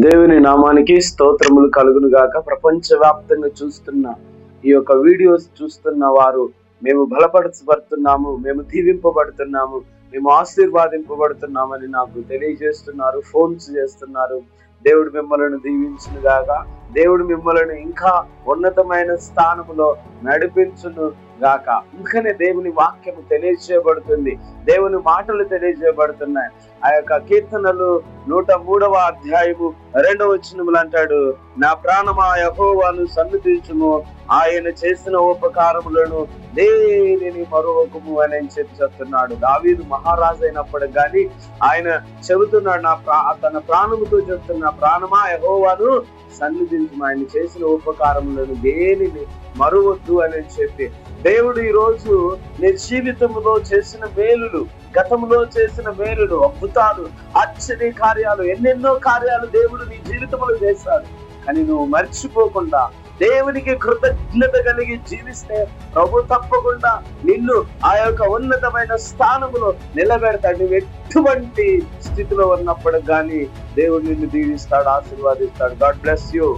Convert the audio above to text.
దేవుని నామానికి స్తోత్రములు కలుగును గాక. ప్రపంచవ్యాప్తంగా చూస్తున్న ఈ యొక్క వీడియోస్ చూస్తున్న వారు మేము బలపరచబడుతున్నాము, మేము దీవింపబడుతున్నాము, మేము ఆశీర్వాదింపబడుతున్నామని నాకు తెలియజేస్తున్నారు, ఫోన్స్ చేస్తున్నారు. దేవుడు మిమ్మల్ని దీవించును గాక. దేవుడు మిమ్మల్ని ఇంకా ఉన్నతమైన స్థానములో నడిపించును గాక. అందుకనే దేవుని వాక్యము తెలియజేయబడుతుంది, దేవుని మాటలు తెలియజేయబడుతున్నాయి. ఆ యొక్క కీర్తనలు 103వ అధ్యాయము 2వ వచనములు అంటాడు, నా ప్రాణమా యెహోవాను సన్నుతించుము, ఆయన చేసిన ఉపకారములను దేనిని మరువకుము అని చెప్తున్నాడు. దావీదు మహారాజు అయినప్పటికి కానీ ఆయన చెబుతున్నాడు, తన ప్రాణముతో చెప్తున్న ప్రాణమా యెహోవాను సన్నిధించుము, ఆయన చేసిన ఉపకారములను దేనిని మరువద్దు అని చెప్పి దేవుడు ఈ రోజు నీ జీవితంలో చేసిన మేలులు, గతంలో చేసిన మేలులు, అద్భుతాలు, ఆశ్చర్య కార్యాలు, ఎన్నెన్నో కార్యాలు దేవుడు నీ జీవితంలో చేశాడు. కానీ నువ్వు మర్చిపోకుండా దేవునికి కృతజ్ఞత కలిగి జీవిస్తే ప్రభు తప్పకుండా నిన్ను ఆ యొక్క ఉన్నతమైన స్థానములో నిలబెడతాడు. నువ్వు ఎటువంటి స్థితిలో ఉన్నప్పుడు కానీ దేవుడు నిన్ను దీవిస్తాడు, ఆశీర్వాదిస్తాడు. God bless you.